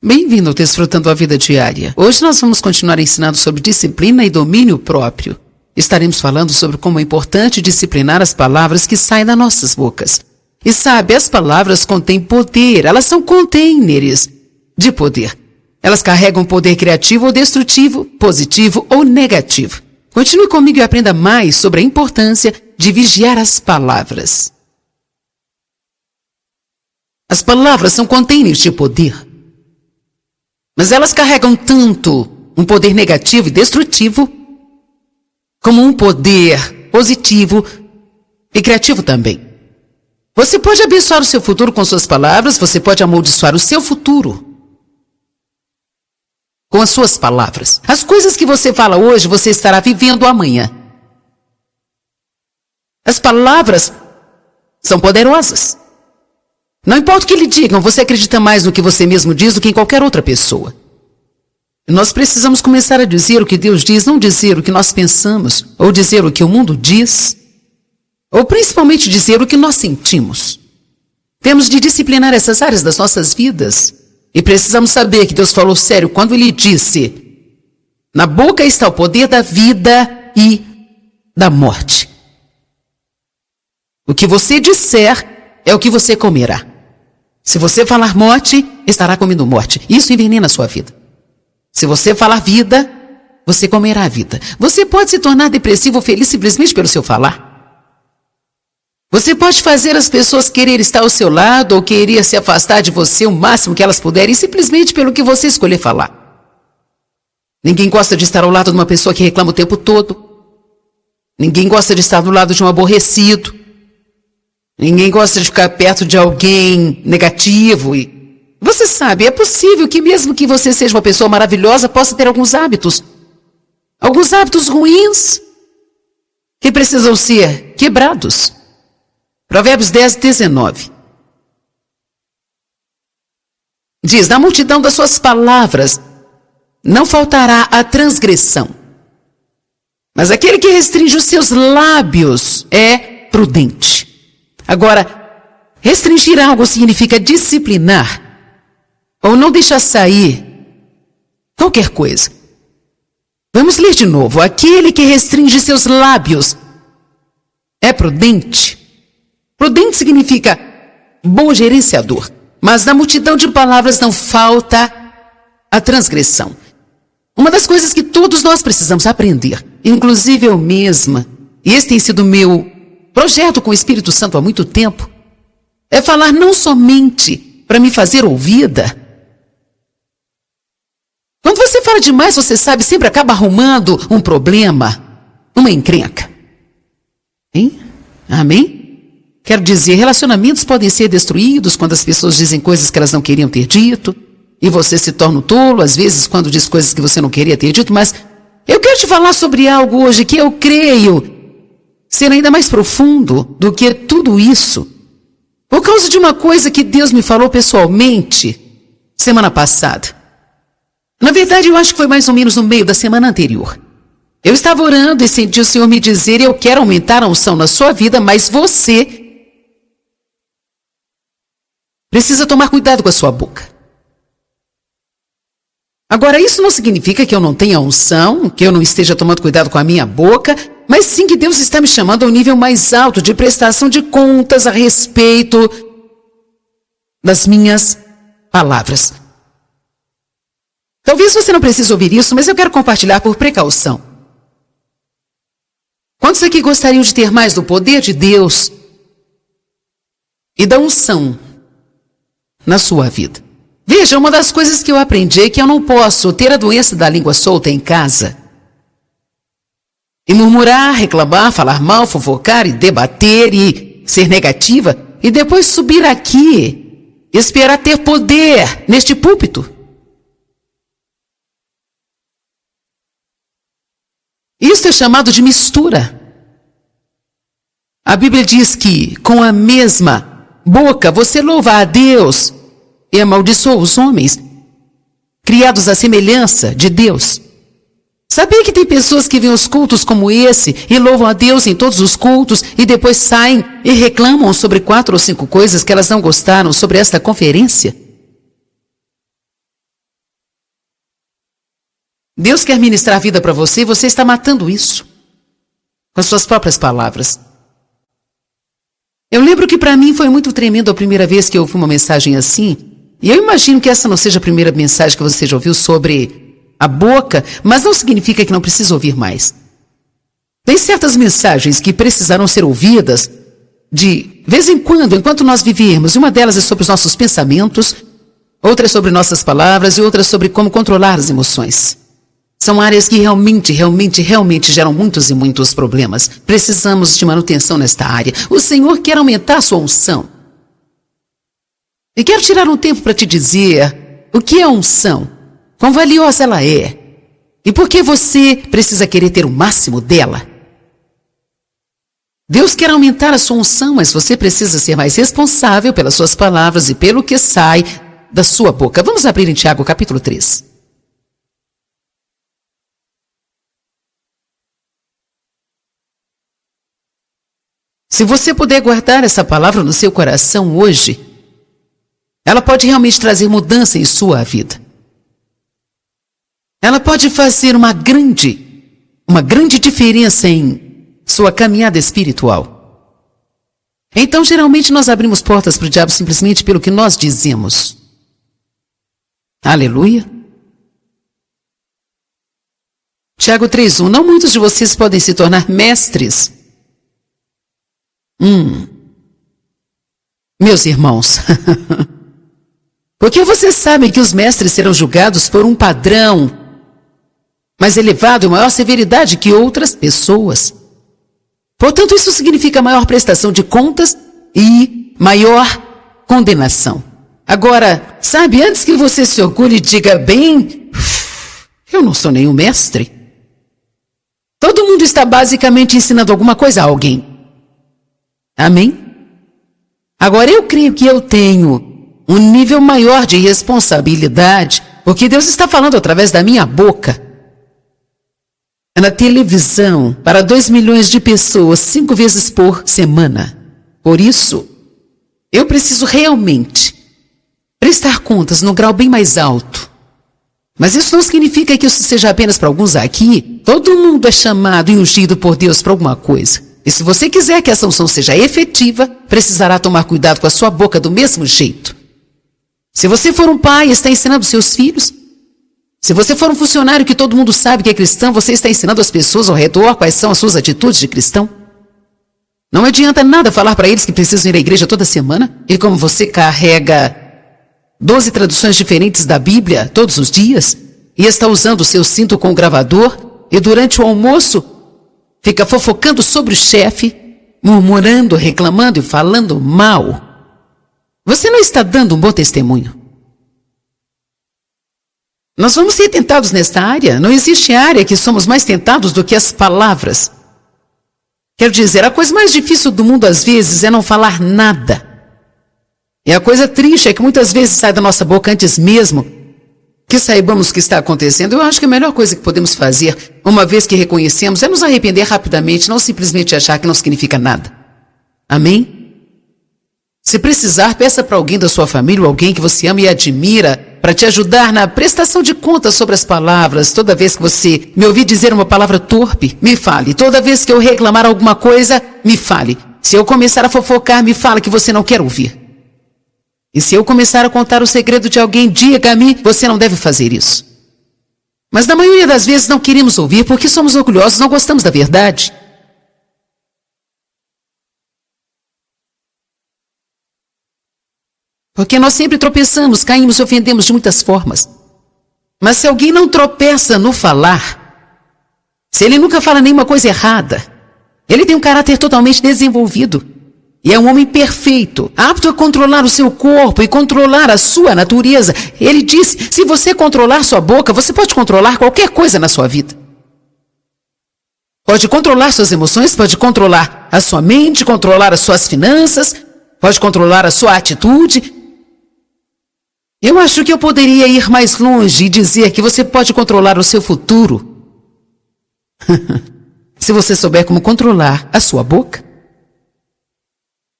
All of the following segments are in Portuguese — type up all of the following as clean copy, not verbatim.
Bem-vindo ao Desfrutando a Vida Diária. Hoje nós vamos continuar ensinando sobre disciplina e domínio próprio. Estaremos falando sobre como é importante disciplinar as palavras que saem das nossas bocas. E sabe, as palavras contêm poder, elas são containers de poder. Elas carregam poder criativo ou destrutivo, positivo ou negativo. Continue comigo e aprenda mais sobre a importância de vigiar as palavras. As palavras são containers de poder. Mas elas carregam tanto um poder negativo e destrutivo, como um poder positivo e criativo também. Você pode abençoar o seu futuro com suas palavras, você pode amaldiçoar o seu futuro com as suas palavras. As coisas que você fala hoje, você estará vivendo amanhã. As palavras são poderosas. Não importa o que lhe digam, você acredita mais no que você mesmo diz do que em qualquer outra pessoa. Nós precisamos começar a dizer o que Deus diz, não dizer o que nós pensamos, ou dizer o que o mundo diz, ou principalmente dizer o que nós sentimos. Temos de disciplinar essas áreas das nossas vidas. E precisamos saber que Deus falou sério quando Ele disse: na boca está o poder da vida e da morte. O que você disser é o que você comerá. Se você falar morte, estará comendo morte. Isso envenena a sua vida. Se você falar vida, você comerá a vida. Você pode se tornar depressivo ou feliz simplesmente pelo seu falar. Você pode fazer as pessoas querer estar ao seu lado ou querer se afastar de você o máximo que elas puderem simplesmente pelo que você escolher falar. Ninguém gosta de estar ao lado de uma pessoa que reclama o tempo todo. Ninguém gosta de estar do lado de um aborrecido. Ninguém gosta de ficar perto de alguém negativo. E você sabe, é possível que mesmo que você seja uma pessoa maravilhosa, possa ter alguns hábitos ruins que precisam ser quebrados. Provérbios 10:19 diz: na multidão das suas palavras não faltará a transgressão, mas aquele que restringe os seus lábios é prudente. Agora, restringir algo significa disciplinar ou não deixar sair qualquer coisa. Vamos ler de novo. Aquele que restringe seus lábios é prudente. Prudente significa bom gerenciador. Mas na multidão de palavras não falta a transgressão. Uma das coisas que todos nós precisamos aprender, inclusive eu mesma, e esse tem sido meu projeto com o Espírito Santo há muito tempo, é falar não somente para me fazer ouvida. Quando você fala demais, você sabe, sempre acaba arrumando um problema, uma encrenca. Hein? Amém? Quero dizer, relacionamentos podem ser destruídos quando as pessoas dizem coisas que elas não queriam ter dito, e você se torna um tolo, às vezes, quando diz coisas que você não queria ter dito, mas eu quero te falar sobre algo hoje que eu creio ser ainda mais profundo do que tudo isso, por causa de uma coisa que Deus me falou pessoalmente semana passada. Na verdade, eu acho que foi mais ou menos no meio da semana anterior. Eu estava orando e senti o Senhor me dizer: eu quero aumentar a unção na sua vida, mas você precisa tomar cuidado com a sua boca. Agora, isso não significa que eu não tenha unção, que eu não esteja tomando cuidado com a minha boca, mas sim que Deus está me chamando a um nível mais alto de prestação de contas a respeito das minhas palavras. Talvez você não precise ouvir isso, mas eu quero compartilhar por precaução. Quantos aqui gostariam de ter mais do poder de Deus e da unção na sua vida? Veja, uma das coisas que eu aprendi é que eu não posso ter a doença da língua solta em casa e murmurar, reclamar, falar mal, fofocar e debater e ser negativa e depois subir aqui e esperar ter poder neste púlpito. Isso é chamado de mistura. A Bíblia diz que com a mesma boca você louva a Deus e amaldiçoa os homens, criados à semelhança de Deus. Sabia que tem pessoas que veem os cultos como esse e louvam a Deus em todos os cultos e depois saem e reclamam sobre 4 ou 5 coisas que elas não gostaram sobre esta conferência? Deus quer ministrar a vida para você e você está matando isso com as suas próprias palavras. Eu lembro que para mim foi muito tremendo a primeira vez que eu ouvi uma mensagem assim, e eu imagino que essa não seja a primeira mensagem que você já ouviu sobre a boca, mas não significa que não precisa ouvir mais. Tem certas mensagens que precisarão ser ouvidas de vez em quando, enquanto nós vivermos, e uma delas é sobre os nossos pensamentos, outra é sobre nossas palavras e outra é sobre como controlar as emoções. São áreas que realmente geram muitos e muitos problemas. Precisamos de manutenção nesta área. O Senhor quer aumentar a sua unção. E quero tirar um tempo para te dizer o que é unção, quão valiosa ela é, e por que você precisa querer ter o máximo dela. Deus quer aumentar a sua unção, mas você precisa ser mais responsável pelas suas palavras e pelo que sai da sua boca. Vamos abrir em Tiago capítulo 3. Se você puder guardar essa palavra no seu coração hoje, ela pode realmente trazer mudança em sua vida. Ela pode fazer uma grande diferença em sua caminhada espiritual. Então, geralmente, nós abrimos portas para o diabo simplesmente pelo que nós dizemos. Aleluia. Tiago 3:1. Não muitos de vocês podem se tornar mestres. Meus irmãos, porque vocês sabem que os mestres serão julgados por um padrão mais elevado e maior severidade que outras pessoas. Portanto, isso significa maior prestação de contas e maior condenação. Agora, sabe, antes que você se orgulhe e diga, bem, eu não sou nenhum mestre. Todo mundo está basicamente ensinando alguma coisa a alguém. Amém? Agora, eu creio que eu tenho um nível maior de responsabilidade, porque Deus está falando através da minha boca. Na televisão, para 2 milhões de pessoas, 5 vezes por semana. Por isso, eu preciso realmente prestar contas no grau bem mais alto. Mas isso não significa que isso seja apenas para alguns aqui. Todo mundo é chamado e ungido por Deus para alguma coisa. E se você quiser que essa unção seja efetiva, precisará tomar cuidado com a sua boca do mesmo jeito. Se você for um pai e está ensinando seus filhos, se você for um funcionário que todo mundo sabe que é cristão, você está ensinando as pessoas ao redor quais são as suas atitudes de cristão. Não adianta nada falar para eles que precisam ir à igreja toda semana, e como você carrega 12 traduções diferentes da Bíblia todos os dias, e está usando o seu cinto com o gravador, e durante o almoço fica fofocando sobre o chefe, murmurando, reclamando e falando mal. Você não está dando um bom testemunho. Nós vamos ser tentados nesta área. Não existe área que somos mais tentados do que as palavras. Quero dizer, a coisa mais difícil do mundo às vezes é não falar nada. E a coisa triste é que muitas vezes sai da nossa boca antes mesmo que saibamos o que está acontecendo. Eu acho que a melhor coisa que podemos fazer, uma vez que reconhecemos, é nos arrepender rapidamente, não simplesmente achar que não significa nada. Amém? Se precisar, peça para alguém da sua família ou alguém que você ama e admira para te ajudar na prestação de contas sobre as palavras. Toda vez que você me ouvir dizer uma palavra torpe, me fale. Toda vez que eu reclamar alguma coisa, me fale. Se eu começar a fofocar, me fala que você não quer ouvir. E se eu começar a contar o segredo de alguém, diga-me, você não deve fazer isso. Mas na maioria das vezes não queremos ouvir porque somos orgulhosos, não gostamos da verdade. Porque nós sempre tropeçamos, caímos e ofendemos de muitas formas. Mas se alguém não tropeça no falar, se ele nunca fala nenhuma coisa errada, ele tem um caráter totalmente desenvolvido. E é um homem perfeito, apto a controlar o seu corpo e controlar a sua natureza. Ele disse, se você controlar sua boca, você pode controlar qualquer coisa na sua vida. Pode controlar suas emoções, pode controlar a sua mente, controlar as suas finanças, pode controlar a sua atitude. Eu acho que eu poderia ir mais longe e dizer que você pode controlar o seu futuro. Se você souber como controlar a sua boca.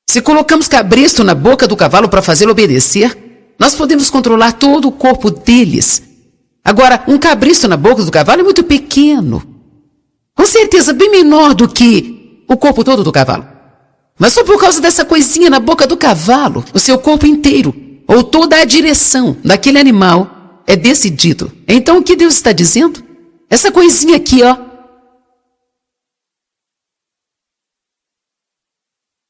Se colocamos cabresto na boca do cavalo para fazê-lo obedecer, nós podemos controlar todo o corpo deles. Agora, um cabriço na boca do cavalo é muito pequeno. Com certeza bem menor do que o corpo todo do cavalo. Mas só por causa dessa coisinha na boca do cavalo, o seu corpo inteiro, ou toda a direção daquele animal é decidido. Então o que Deus está dizendo? Essa coisinha aqui, ó,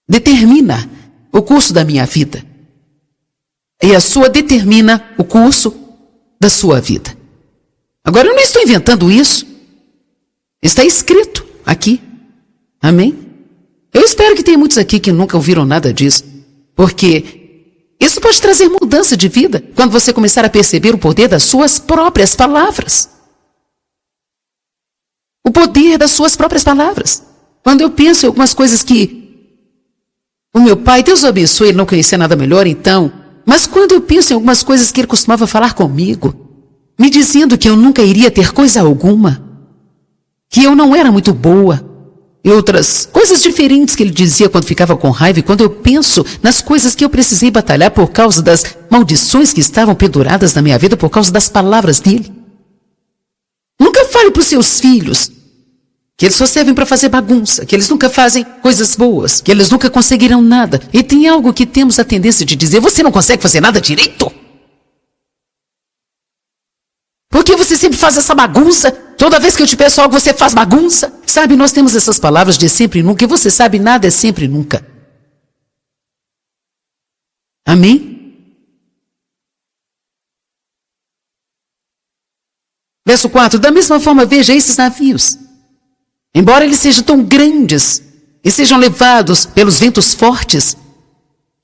determina o curso da minha vida. E a sua determina o curso da sua vida. Agora, eu não estou inventando isso. Está escrito aqui. Amém? Eu espero que tenha muitos aqui que nunca ouviram nada disso. Porque isso pode trazer mudança de vida quando você começar a perceber o poder das suas próprias palavras. O poder das suas próprias palavras. Quando eu penso em algumas coisas que o meu pai, Deus o abençoe, ele não conhecia nada melhor então. Mas quando eu penso em algumas coisas que ele costumava falar comigo, me dizendo que eu nunca iria ter coisa alguma, que eu não era muito boa, e outras coisas diferentes que ele dizia quando ficava com raiva, e quando eu penso nas coisas que eu precisei batalhar por causa das maldições que estavam penduradas na minha vida por causa das palavras dele. Nunca fale para os seus filhos que eles só servem para fazer bagunça, que eles nunca fazem coisas boas, que eles nunca conseguirão nada. E tem algo que temos a tendência de dizer: você não consegue fazer nada direito? Por que você sempre faz essa bagunça? Toda vez que eu te peço algo, você faz bagunça? Sabe, nós temos essas palavras de sempre e nunca, e você sabe, nada é sempre e nunca. Amém? Verso 4, da mesma forma, veja esses navios. Embora eles sejam tão grandes e sejam levados pelos ventos fortes,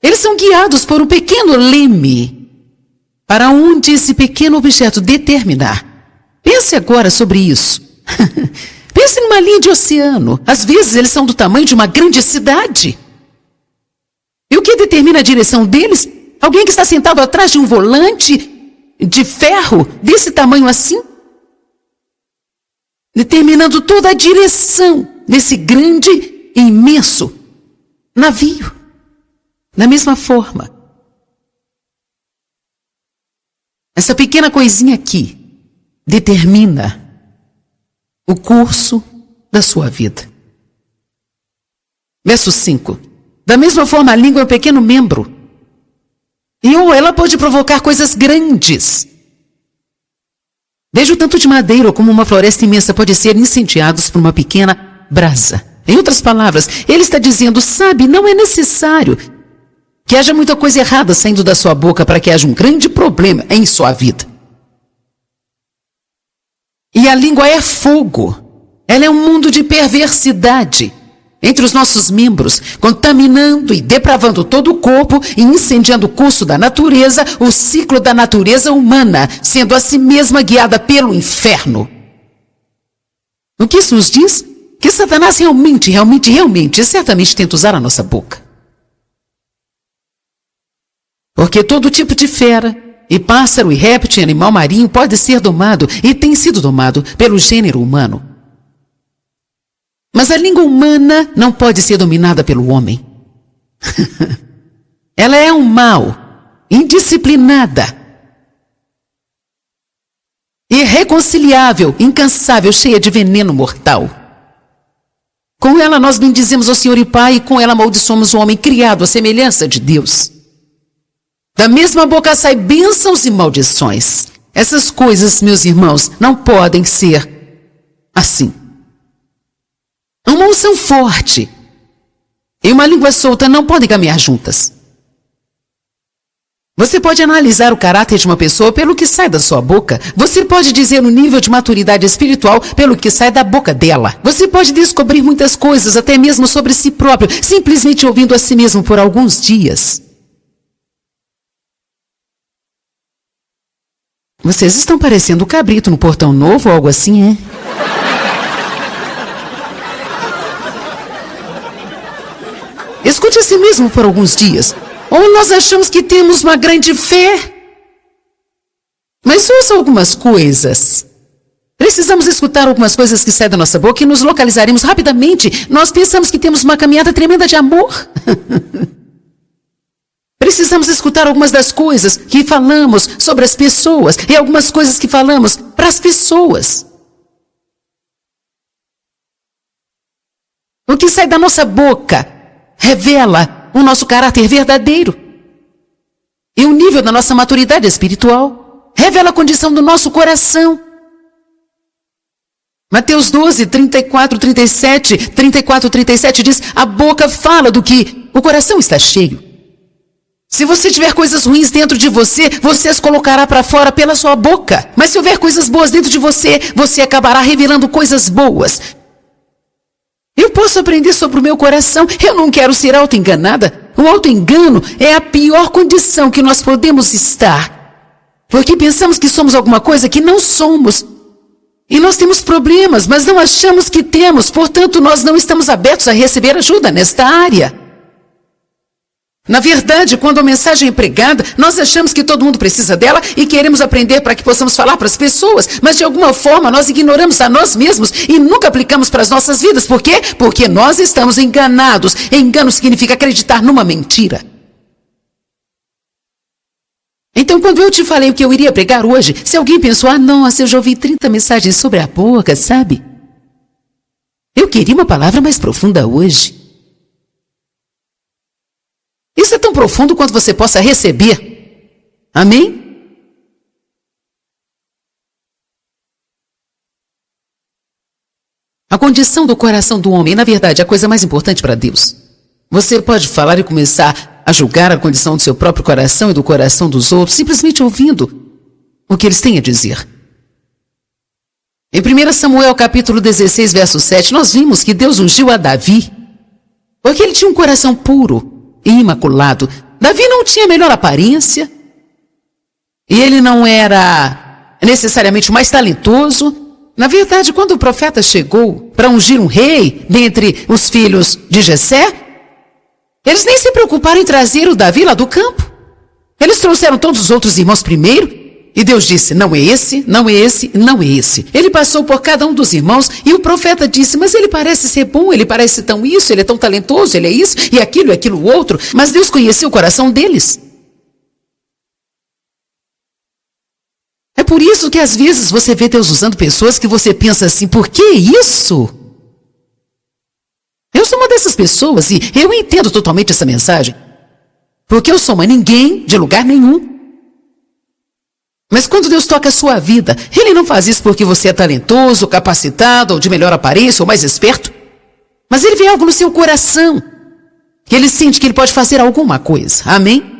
eles são guiados por um pequeno leme para onde esse pequeno objeto determinar. Pense agora sobre isso. Pense numa linha de oceano. Às vezes eles são do tamanho de uma grande cidade. E o que determina a direção deles? Alguém que está sentado atrás de um volante de ferro desse tamanho assim? Determinando toda a direção desse grande e imenso navio. Da mesma forma, essa pequena coisinha aqui determina o curso da sua vida. Verso 5. Da mesma forma, a língua é um pequeno membro. E ela pode provocar coisas grandes. Veja o tanto de madeira como uma floresta imensa pode ser incendiados por uma pequena brasa. Em outras palavras, ele está dizendo, sabe, não é necessário que haja muita coisa errada saindo da sua boca para que haja um grande problema em sua vida. E a língua é fogo. Ela é um mundo de perversidade entre os nossos membros, contaminando e depravando todo o corpo e incendiando o curso da natureza, o ciclo da natureza humana, sendo a si mesma guiada pelo inferno. O que isso nos diz? Que Satanás realmente e certamente tenta usar a nossa boca. Porque todo tipo de fera, e pássaro, e réptil, e animal marinho pode ser domado e tem sido domado pelo gênero humano. Mas a língua humana não pode ser dominada pelo homem. Ela é um mal, indisciplinada, irreconciliável, incansável, cheia de veneno mortal. Com ela nós bendizemos ao Senhor e Pai, e com ela amaldiçoamos o homem criado à semelhança de Deus. Da mesma boca sai bênçãos e maldições. Essas coisas, meus irmãos, não podem ser assim. Uma unção forte e uma língua solta não podem caminhar juntas. Você pode analisar o caráter de uma pessoa pelo que sai da sua boca. Você pode dizer o nível de maturidade espiritual pelo que sai da boca dela. Você pode descobrir muitas coisas, até mesmo sobre si próprio, simplesmente ouvindo a si mesmo por alguns dias. Vocês estão parecendo o cabrito no portão novo ou algo assim, hein? Escute a si mesmo por alguns dias. Ou nós achamos que temos uma grande fé. Mas ouça algumas coisas. Precisamos escutar algumas coisas que saem da nossa boca e nos localizaremos rapidamente. Nós pensamos que temos uma caminhada tremenda de amor. Precisamos escutar algumas das coisas que falamos sobre as pessoas e algumas coisas que falamos para as pessoas. O que sai da nossa boca revela o nosso caráter verdadeiro. E o nível da nossa maturidade espiritual revela a condição do nosso coração. Mateus 12, 34, 37 diz: a boca fala do que o coração está cheio. Se você tiver coisas ruins dentro de você, você as colocará para fora pela sua boca. Mas se houver coisas boas dentro de você, você acabará revelando coisas boas. Eu posso aprender sobre o meu coração. Eu não quero ser auto-enganada. O auto-engano é a pior condição que nós podemos estar. Porque pensamos que somos alguma coisa que não somos. E nós temos problemas, mas não achamos que temos. Portanto, nós não estamos abertos a receber ajuda nesta área. Na verdade, quando a mensagem é pregada, nós achamos que todo mundo precisa dela e queremos aprender para que possamos falar para as pessoas, mas de alguma forma nós ignoramos a nós mesmos e nunca aplicamos para as nossas vidas. Por quê? Porque nós estamos enganados. Engano significa acreditar numa mentira. Então, quando eu te falei o que eu iria pregar hoje, se alguém pensou: nossa, eu já ouvi 30 mensagens sobre a boca, sabe? Eu queria uma palavra mais profunda hoje. Isso é tão profundo quanto você possa receber. Amém? A condição do coração do homem, na verdade, é a coisa mais importante para Deus. Você pode falar e começar a julgar a condição do seu próprio coração e do coração dos outros, simplesmente ouvindo o que eles têm a dizer. Em 1 Samuel capítulo 16, verso 7, nós vimos que Deus ungiu a Davi, porque ele tinha um coração puro e imaculado. Davi não tinha a melhor aparência, e ele não era necessariamente o mais talentoso. Na verdade, quando o profeta chegou para ungir um rei dentre os filhos de Jessé, eles nem se preocuparam em trazer o Davi lá do campo. Eles trouxeram todos os outros irmãos primeiro, e Deus disse: não é esse, não é esse, não é esse. Ele passou por cada um dos irmãos e o profeta disse: mas ele parece ser bom, ele parece tão isso, ele é tão talentoso, ele é isso e aquilo outro. Mas Deus conhecia o coração deles. É por isso que às vezes você vê Deus usando pessoas que você pensa assim: por que isso? Eu sou uma dessas pessoas e eu entendo totalmente essa mensagem. Porque eu sou uma ninguém de lugar nenhum. Mas quando Deus toca a sua vida, Ele não faz isso porque você é talentoso, capacitado, ou de melhor aparência, ou mais esperto. Mas Ele vê algo no seu coração. Que Ele sente que Ele pode fazer alguma coisa. Amém?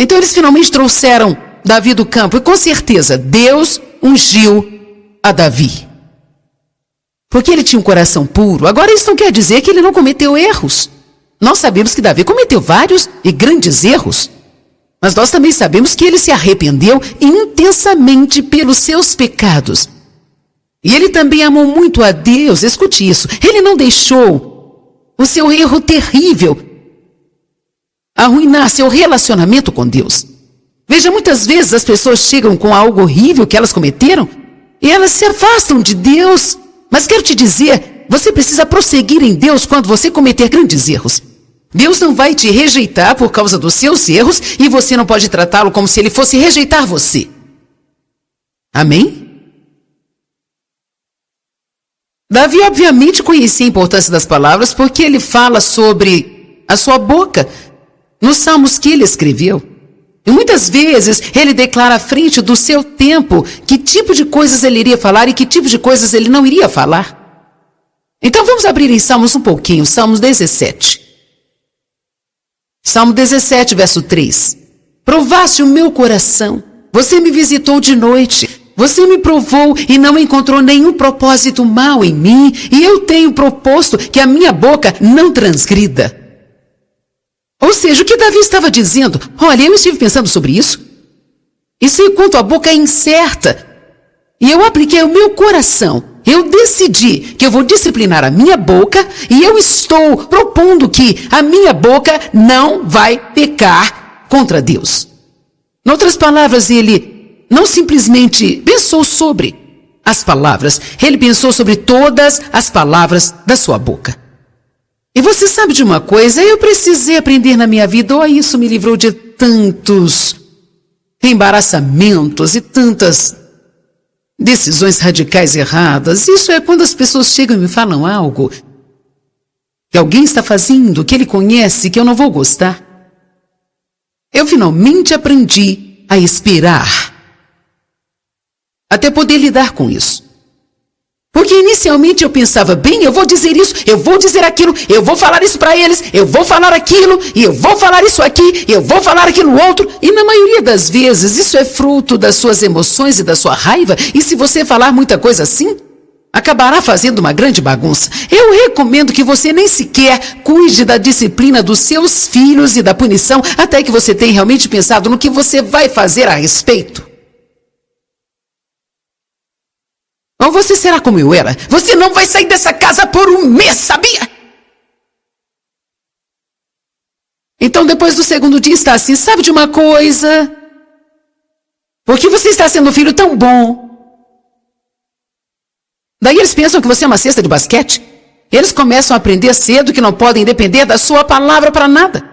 Então eles finalmente trouxeram Davi do campo. E com certeza, Deus ungiu a Davi. Porque ele tinha um coração puro. Agora isso não quer dizer que ele não cometeu erros. Nós sabemos que Davi cometeu vários e grandes erros, mas nós também sabemos que ele se arrependeu intensamente pelos seus pecados. E ele também amou muito a Deus. Escute isso, ele não deixou o seu erro terrível arruinar seu relacionamento com Deus. Veja, muitas vezes as pessoas chegam com algo horrível que elas cometeram e elas se afastam de Deus. Mas quero te dizer, você precisa prosseguir em Deus quando você cometer grandes erros. Deus não vai te rejeitar por causa dos seus erros e você não pode tratá-lo como se ele fosse rejeitar você. Amém? Davi obviamente conhecia a importância das palavras porque ele fala sobre a sua boca nos salmos que ele escreveu. E muitas vezes ele declara à frente do seu tempo que tipo de coisas ele iria falar e que tipo de coisas ele não iria falar. Então vamos abrir em Salmos um pouquinho, Salmos 17. Salmo 17, verso 3. Provaste o meu coração, você me visitou de noite, você me provou e não encontrou nenhum propósito mau em mim, e eu tenho proposto que a minha boca não transgrida. Ou seja, o que Davi estava dizendo: olha, eu estive pensando sobre isso, e sei quanto a boca é incerta, e eu apliquei o meu coração. Eu decidi que eu vou disciplinar a minha boca e eu estou propondo que a minha boca não vai pecar contra Deus. Em outras palavras, ele não simplesmente pensou sobre as palavras, ele pensou sobre todas as palavras da sua boca. E você sabe de uma coisa? Eu precisei aprender na minha vida, isso me livrou de tantos embaraçamentos e tantas decisões radicais erradas. Isso é quando as pessoas chegam e me falam algo que alguém está fazendo, que ele conhece, que eu não vou gostar. Eu finalmente aprendi a esperar, até poder lidar com isso. Porque inicialmente eu pensava, bem, eu vou dizer isso, eu vou dizer aquilo, eu vou falar isso para eles, eu vou falar aquilo, e eu vou falar isso aqui, eu vou falar aquilo outro. E na maioria das vezes isso é fruto das suas emoções e da sua raiva, e se você falar muita coisa assim, acabará fazendo uma grande bagunça. Eu recomendo que você nem sequer cuide da disciplina dos seus filhos e da punição, até que você tenha realmente pensado no que você vai fazer a respeito. Ou você será como eu era. Você não vai sair dessa casa por um mês, sabia? Então depois do segundo dia está assim, sabe de uma coisa? Porque você está sendo um filho tão bom. Daí eles pensam que você é uma cesta de basquete. Eles começam a aprender cedo que não podem depender da sua palavra para nada.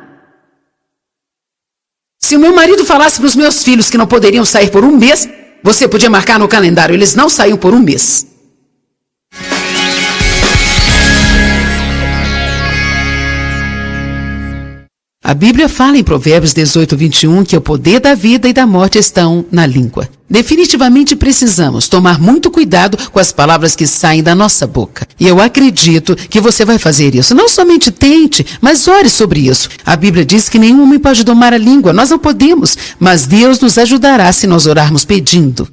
Se o meu marido falasse para os meus filhos que não poderiam sair por um mês, você podia marcar no calendário, eles não saíam por um mês. A Bíblia fala em Provérbios 18, 21 que o poder da vida e da morte estão na língua. Definitivamente precisamos tomar muito cuidado com as palavras que saem da nossa boca. E eu acredito que você vai fazer isso. Não somente tente, mas ore sobre isso. A Bíblia diz que nenhum homem pode domar a língua. Nós não podemos, mas Deus nos ajudará se nós orarmos pedindo.